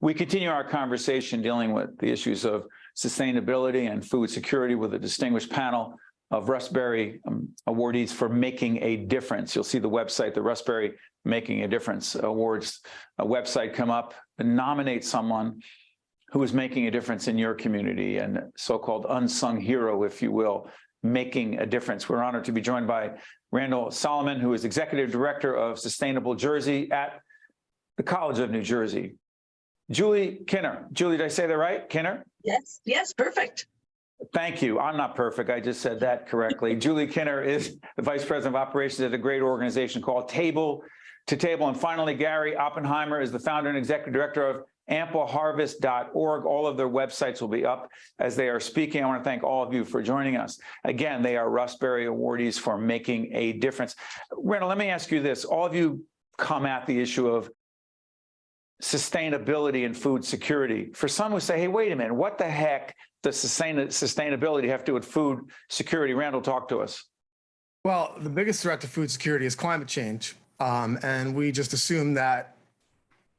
We continue our conversation dealing with the issues of sustainability and food security with a distinguished panel of Russ Berrie awardees for making a difference. You'll see the website, the Russ Berrie Making a Difference Awards website come up and nominate someone who is making a difference in your community, and so-called unsung hero, if you will, making a difference. We're honored to be joined by Randall Solomon, who is Executive Director of Sustainable Jersey at the College of New Jersey. Julie Kinner. Julie, did I say that right? Kinner? Yes, perfect. Thank you. I'm not perfect. I just said that correctly. Julie Kinner is the Vice President of Operations at a great organization called Table to Table. And finally, Gary Oppenheimer is the founder and Executive Director of ampleharvest.org. All of their websites will be up as they are speaking. I want to thank all of you for joining us. Again, they are Russ Berrie awardees for making a difference. Randall, let me ask you this. All of you come at the issue of sustainability and food security. For some who say, hey, wait a minute, what the heck does sustainability have to do with food security? Randall, talk to us. Well, the biggest threat to food security is climate change. And we just assume that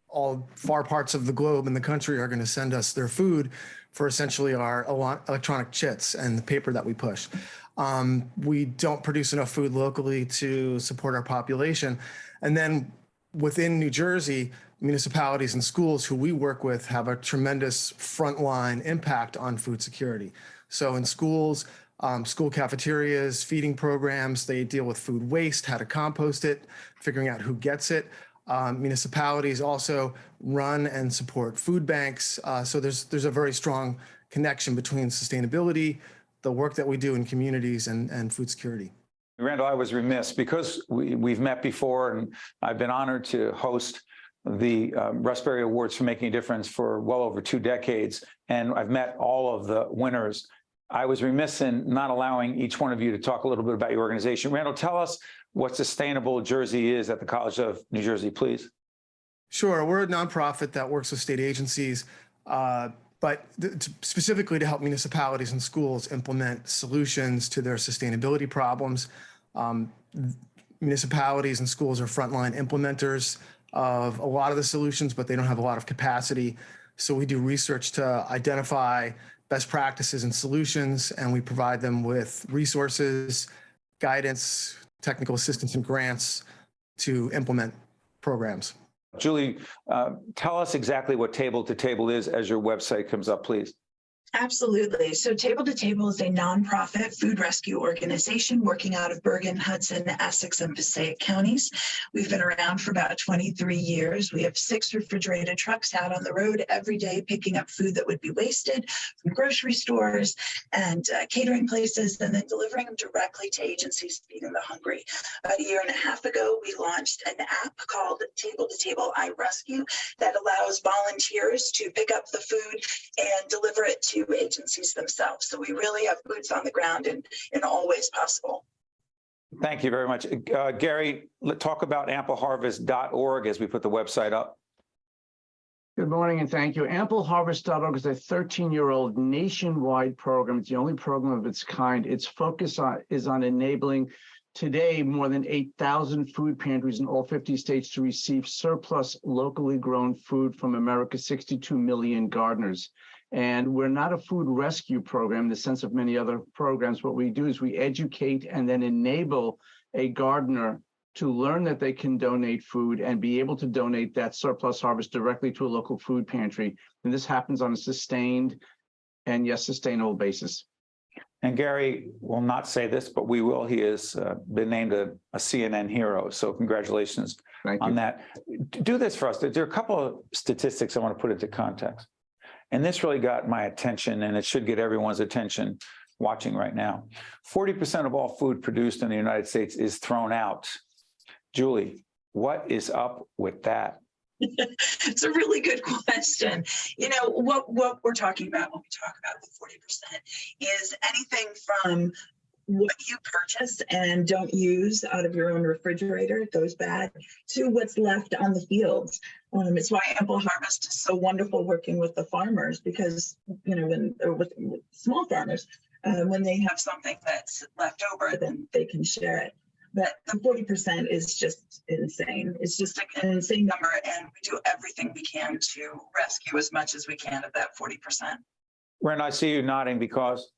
all far parts of the globe and the country are going to send us their food for essentially our electronic chits and the paper that we push. We don't produce enough food locally to support our population. And then within New Jersey, municipalities and schools who we work with have a tremendous frontline impact on food security. So in schools, school cafeterias, feeding programs, they deal with food waste, how to compost it, figuring out who gets it. Municipalities also run and support food banks. So there's a very strong connection between sustainability, the work that we do in communities, and food security. Randall, I was remiss because we've met before, and I've been honored to host the Russ Berrie Awards for Making a Difference for well over 2 decades, and I've met all of the winners. I was remiss in not allowing each one of you to talk a little bit about your organization. Randall, tell us what Sustainable Jersey is at the College of New Jersey, please. Sure. We're a nonprofit that works with state agencies, but specifically to help municipalities and schools implement solutions to their sustainability problems. Municipalities and schools are frontline implementers of a lot of the solutions, but they don't have a lot of capacity. So we do research to identify best practices and solutions, and we provide them with resources, guidance, technical assistance, and grants to implement programs. Julie, tell us exactly what Table to Table is as your website comes up, please. Absolutely. So Table to Table is a nonprofit food rescue organization working out of Bergen, Hudson, Essex, and Passaic counties. We've been around for about 23 years. We have 6 refrigerated trucks out on the road every day picking up food that would be wasted from grocery stores and catering places, and then delivering them directly to agencies feeding the hungry. About 1.5 years ago, we launched an app called Table to Table I Rescue that allows volunteers to pick up the food and deliver it to agencies themselves. So we really have boots on the ground in all ways possible. Thank you very much. Gary, let's talk about ampleharvest.org as we put the website up. Good morning and thank you. Ampleharvest.org is a 13-year-old nationwide program. It's the only program of its kind. Its focus is on enabling today more than 8,000 food pantries in all 50 states to receive surplus locally grown food from America's 62 million gardeners. And we're not a food rescue program in the sense of many other programs. What we do is we educate and then enable a gardener to learn that they can donate food and be able to donate that surplus harvest directly to a local food pantry. And this happens on a sustained and, yes, sustainable basis. And Gary will not say this, but we will. He has been named a CNN hero. So congratulations on that. Do this for us. There are a couple of statistics I want to put into context. And this really got my attention, and it should get everyone's attention watching right now. 40% of all food produced in the United States is thrown out. Julie, what is up with that? It's a really good question. You know, what we're talking about when we talk about the 40% is anything from what you purchase and don't use out of your own refrigerator, it goes bad, to what's left on the fields. It's why Ample Harvest is so wonderful working with the farmers, because, you know, with small farmers, when they have something that's left over, then they can share it. But the 40% is just insane. It's just an insane number, and we do everything we can to rescue as much as we can of that 40%. Ren, I see you nodding because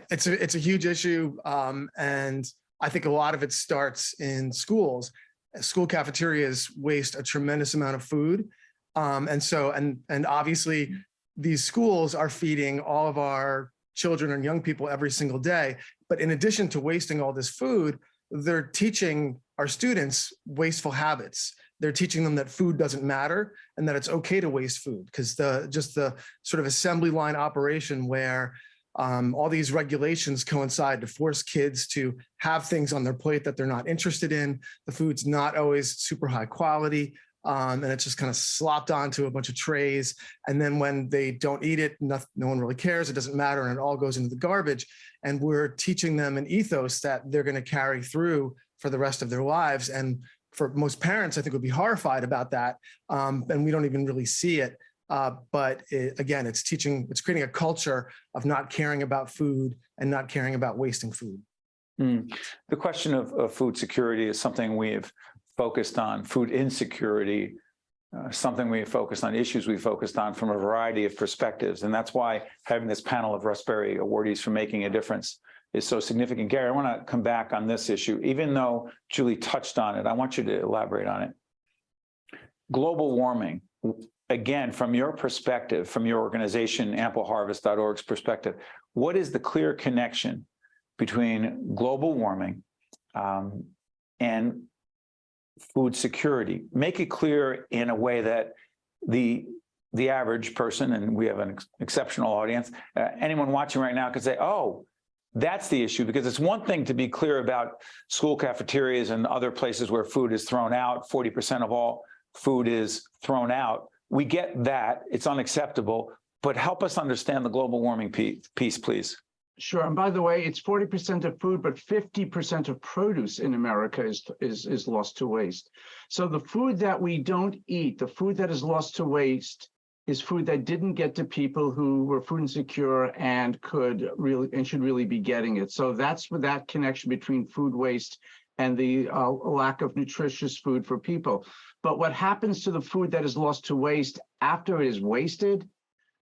it's a huge issue, and I think a lot of it starts in schools. School cafeterias waste a tremendous amount of food, and obviously these schools are feeding all of our children and young people every single day. But in addition to wasting all this food, they're teaching our students wasteful habits. They're teaching them that food doesn't matter and that it's okay to waste food, because just the sort of assembly line operation where all these regulations coincide to force kids to have things on their plate that they're not interested in. The food's not always super high quality, and it's just kind of slopped onto a bunch of trays. And then when they don't eat it, no one really cares. It doesn't matter, and it all goes into the garbage. And we're teaching them an ethos that they're going to carry through for the rest of their lives. And for most parents, I think would be horrified about that. And we don't even really see it. But again, it's creating a culture of not caring about food and not caring about wasting food. The question of food security is something we've focused on. Food insecurity, something we focused on, issues we focused on from a variety of perspectives. And that's why having this panel of Russ Berrie awardees for making a difference is so significant. Gary, I want to come back on this issue. Even though Julie touched on it, I want you to elaborate on it. Global warming, again, from your perspective, from your organization, ampleharvest.org's perspective, what is the clear connection between global warming and food security? Make it clear in a way that the average person, and we have an exceptional audience, anyone watching right now could say, oh, that's the issue. Because it's one thing to be clear about school cafeterias and other places where food is thrown out. 40% of all food is thrown out. We get that. It's unacceptable. But help us understand the global warming piece, please. Sure. And by the way, it's 40% of food, but 50% of produce in America is lost to waste. So the food that we don't eat, the food that is lost to waste, is food that didn't get to people who were food insecure and should really be getting it. So that's where that connection between food waste and the lack of nutritious food for people. But what happens to the food that is lost to waste after it is wasted?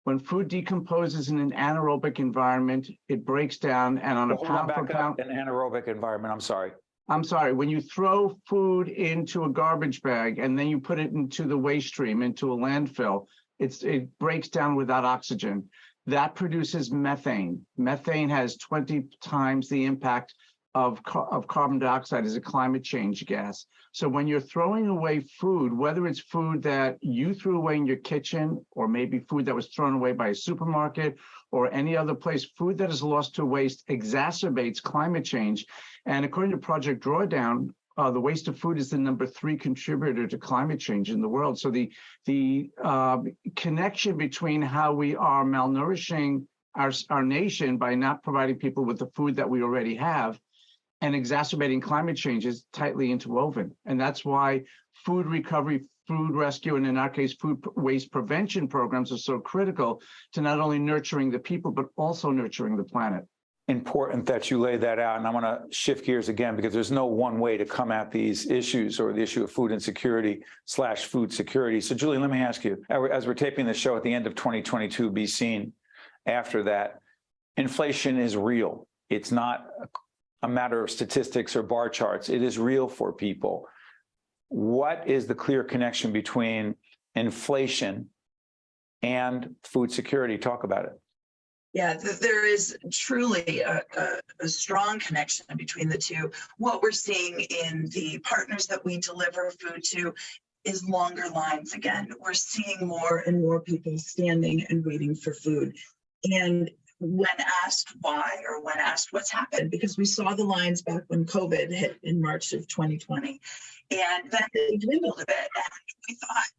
When food decomposes in an anaerobic environment, it breaks down, and on a pound for pound. An anaerobic environment, I'm sorry. When you throw food into a garbage bag and then you put it into the waste stream, into a landfill, it breaks down without oxygen. That produces methane. Methane has 20 times the impact of carbon dioxide as a climate change gas. So when you're throwing away food, whether it's food that you threw away in your kitchen, or maybe food that was thrown away by a supermarket or any other place, food that is lost to waste exacerbates climate change. And according to Project Drawdown, the waste of food is the #3 contributor to climate change in the world. So the connection between how we are malnourishing our nation by not providing people with the food that we already have and exacerbating climate change is tightly interwoven. And that's why food recovery, food rescue, and in our case, food waste prevention programs are so critical to not only nurturing the people, but also nurturing the planet. Important that you lay that out. And I want to shift gears again, because there's no one way to come at these issues, or the issue of food insecurity / food security. So Julie, let me ask you, as we're taping the show at the end of 2022, be seen after that, inflation is real. It's not a matter of statistics or bar charts. It is real for people. What is the clear connection between inflation and food security? Talk about it. Yeah, there is truly a strong connection between the two. What we're seeing in the partners that we deliver food to is longer lines again. We're seeing more and more people standing and waiting for food. And when asked why, or when asked what's happened, because we saw the lines back when COVID hit in March of 2020, and then they dwindled a bit, and we thought,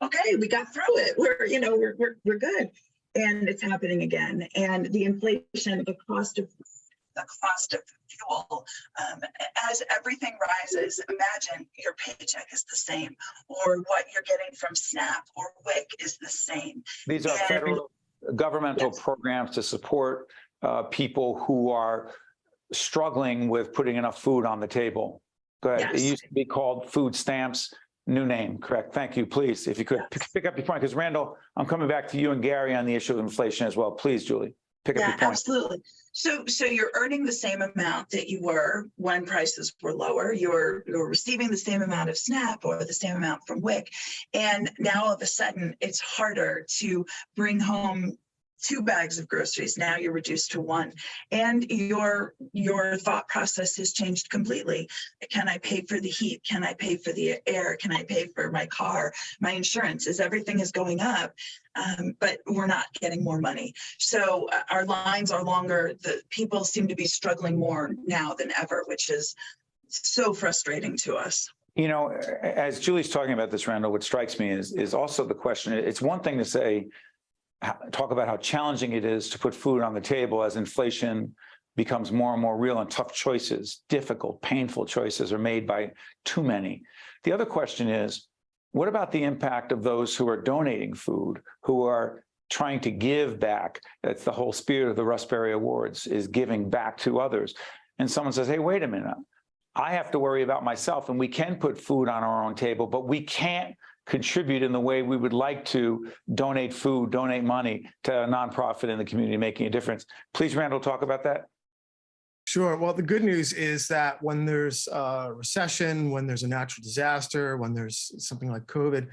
okay, we got through it. We're good. And it's happening again. And the inflation, the cost of fuel, as everything rises, imagine your paycheck is the same, or what you're getting from SNAP or WIC is the same. These are federal governmental programs to support people who are struggling with putting enough food on the table. Go ahead. Yes. It used to be called food stamps. New name, correct? Thank you. Please, if you could pick up your point, because Randall, I'm coming back to you and Gary on the issue of inflation as well. Please, Julie, pick up your point. Absolutely. So you're earning the same amount that you were when prices were lower. You're receiving the same amount of SNAP or the same amount from WIC, and now all of a sudden it's harder to bring home 2 bags of groceries. Now you're reduced to 1, and your thought process has changed completely. Can I pay for the heat? Can I pay for the air? Can I pay for my car, my insurance? As everything is going up, but we're not getting more money. So our lines are longer. The people seem to be struggling more now than ever, which is so frustrating to us. You know, as Julie's talking about this, Randall, what strikes me is also the question. It's one thing to say, talk about how challenging it is to put food on the table as inflation becomes more and more real and tough choices, difficult, painful choices are made by too many. The other question is, what about the impact of those who are donating food, who are trying to give back? That's the whole spirit of the Russ Berrie Awards, is giving back to others. And someone says, hey, wait a minute, I have to worry about myself, and we can put food on our own table, but we can't contribute in the way we would like to donate food, donate money to a nonprofit in the community making a difference. Please, Randall, talk about that. Sure. Well, the good news is that when there's a recession, when there's a natural disaster, when there's something like COVID,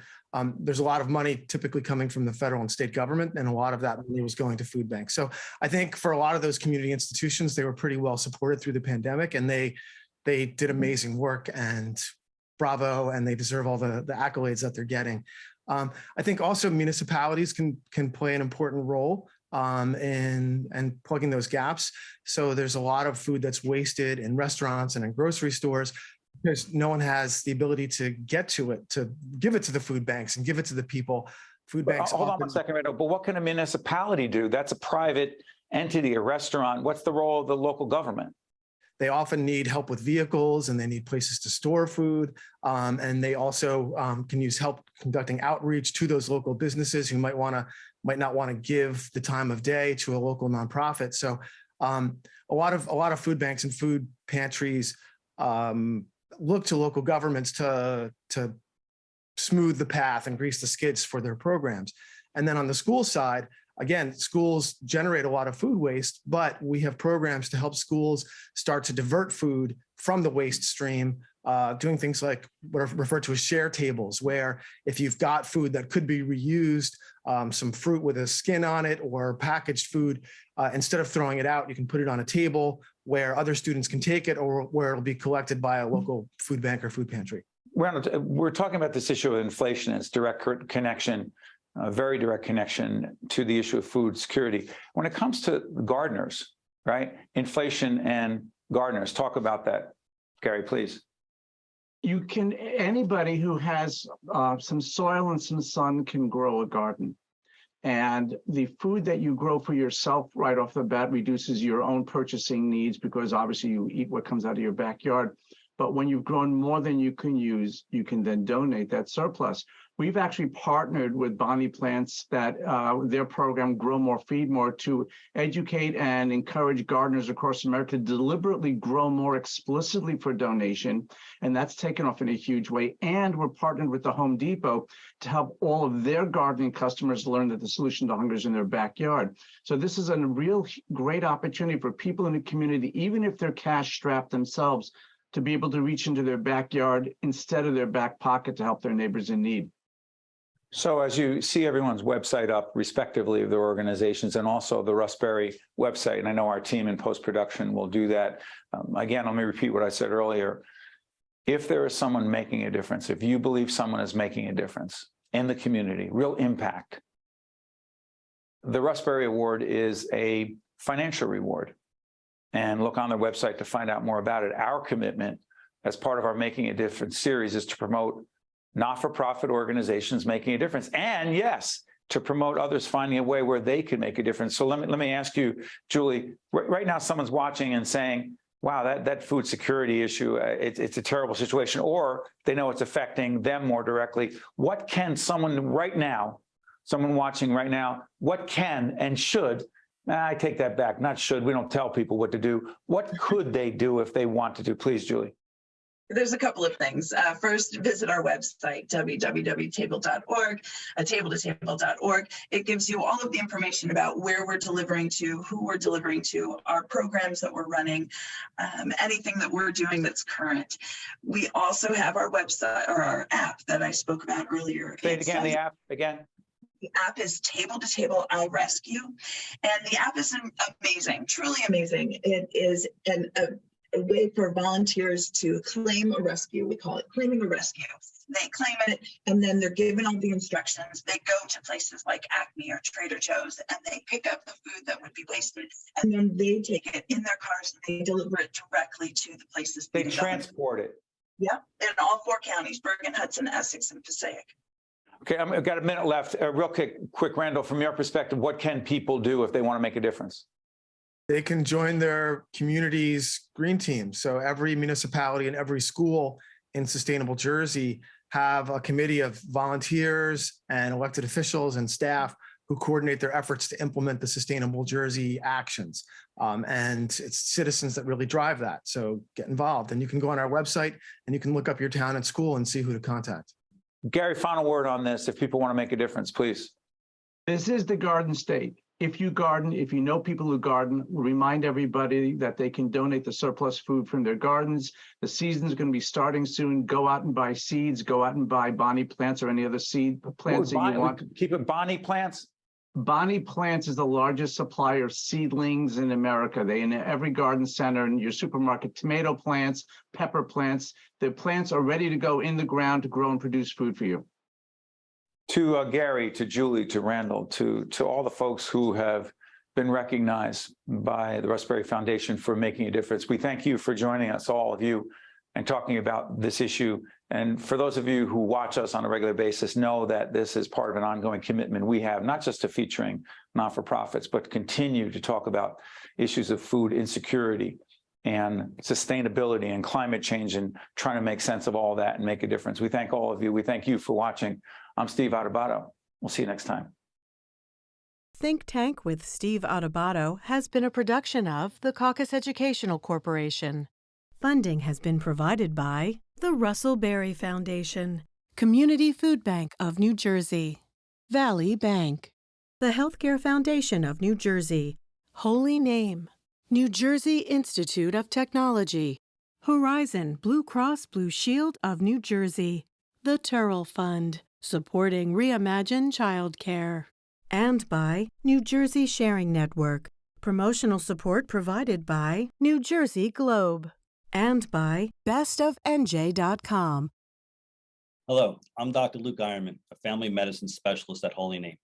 there's a lot of money typically coming from the federal and state government, and a lot of that money was going to food banks. So I think for a lot of those community institutions, they were pretty well supported through the pandemic, and they did amazing work, and bravo, and they deserve all the accolades that they're getting. I think also municipalities can play an important role in plugging those gaps. So there's a lot of food that's wasted in restaurants and in grocery stores because no one has the ability to get to it, to give it to the food banks and give it to the people. Food banks. Hold on one second, Randall, but what can a municipality do? That's a private entity, a restaurant. What's the role of the local government? They often need help with vehicles, and they need places to store food. And they also can use help conducting outreach to those local businesses who might not want to give the time of day to a local nonprofit. So a lot of food banks and food pantries look to local governments to smooth the path and grease the skids for their programs. And then on the school side, again, schools generate a lot of food waste, but we have programs to help schools start to divert food from the waste stream, doing things like what are referred to as share tables, where if you've got food that could be reused, some fruit with a skin on it or packaged food, instead of throwing it out, you can put it on a table where other students can take it, or where it'll be collected by a local food bank or food pantry. We're talking about this issue of inflation, its direct connection, very direct connection to the issue of food security. When it comes to gardeners, right? Inflation and gardeners, talk about that. Gary, please. Anybody who has some soil and some sun can grow a garden. And the food that you grow for yourself right off the bat reduces your own purchasing needs, because obviously you eat what comes out of your backyard. But when you've grown more than you can use, you can then donate that surplus. We've actually partnered with Bonnie Plants, that their program Grow More, Feed More, to educate and encourage gardeners across America to deliberately grow more explicitly for donation. And that's taken off in a huge way. And we're partnered with the Home Depot to help all of their gardening customers learn that the solution to hunger is in their backyard. So this is a real great opportunity for people in the community, even if they're cash strapped themselves, to be able to reach into their backyard instead of their back pocket to help their neighbors in need. So as you see everyone's website up, respectively, of their organizations, and also the Russ Berrie website, and I know our team in post-production will do that. Again, let me repeat what I said earlier. If there is someone making a difference, if you believe someone is making a difference in the community, real impact, the Russ Berrie Award is a financial reward. And look on their website to find out more about it. Our commitment as part of our Making a Difference series is to promote not-for-profit organizations making a difference. And yes, to promote others finding a way where they can make a difference. So let me ask you, Julie, right now someone's watching and saying, wow, that food security issue, it's a terrible situation, or they know it's affecting them more directly. What can someone right now, someone watching right now, what can and should I take that back. Not should. We don't tell people what to do. What could they do if they want to do? Please, Julie. There's a couple of things. First, visit our website, www.table.org, table2table.org. It gives you all of the information about where we're delivering to, who we're delivering to, our programs that we're running, anything that we're doing that's current. We also have our website or our app that I spoke about earlier. Say it again, the app again. The app is Table to Table I Rescue, and the app is amazing, truly amazing. It is a way for volunteers to claim a rescue. We call it claiming a rescue. They claim it, and then they're given all the instructions. They go to places like Acme or Trader Joe's, and they pick up the food that would be wasted, and then they take it in their cars and they deliver it directly to the places. They transport it. Yep, in all 4 counties: Bergen, Hudson, Essex, and Passaic. Okay, I've got a minute left. Real quick, Randall, from your perspective, what can people do if they want to make a difference? They can join their community's green team. So every municipality and every school in sustainable Jersey have a committee of volunteers and elected officials and staff who coordinate their efforts to implement the sustainable Jersey actions. And it's citizens that really drive that. So get involved, and you can go on our website and you can look up your town and school and see who to contact. Gary, final word on this. If people want to make a difference, please. This is the Garden State. If you garden, if you know people who garden, remind everybody that they can donate the surplus food from their gardens. The season's going to be starting soon. Go out and buy seeds. Go out and buy Bonnie plants or any other seed plants that you want. Keep it Bonnie plants? Bonnie Plants is the largest supplier of seedlings in America. They in every garden center and your supermarket, tomato plants, pepper plants. The plants are ready to go in the ground to grow and produce food for you. To Gary, to Julie, to Randall, to all the folks who have been recognized by the Russ Berrie Foundation for making a difference. We thank you for joining us, all of you, and talking about this issue. And for those of you who watch us on a regular basis, know that this is part of an ongoing commitment we have, not just to featuring not-for-profits, but continue to talk about issues of food insecurity and sustainability and climate change, and trying to make sense of all that and make a difference. We thank all of you. We thank you for watching. I'm Steve Adubato. We'll see you next time. Think Tank with Steve Adubato has been a production of the Caucus Educational Corporation. Funding has been provided by the Russell Berrie Foundation, Community Food Bank of New Jersey, Valley Bank, the Healthcare Foundation of New Jersey, Holy Name, New Jersey Institute of Technology, Horizon Blue Cross Blue Shield of New Jersey, the Turrell Fund, supporting Reimagine Childcare, and by New Jersey Sharing Network, promotional support provided by New Jersey Globe, and by bestofnj.com. Hello, I'm Dr. Luke Ironman, a family medicine specialist at Holy Name.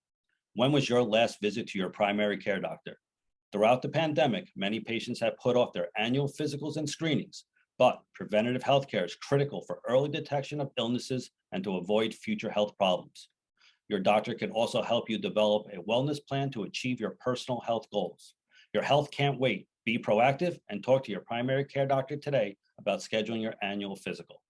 When was your last visit to your primary care doctor? Throughout the pandemic, many patients have put off their annual physicals and screenings, but preventative health care is critical for early detection of illnesses and to avoid future health problems. Your doctor can also help you develop a wellness plan to achieve your personal health goals. Your health can't wait. Be proactive and talk to your primary care doctor today about scheduling your annual physical.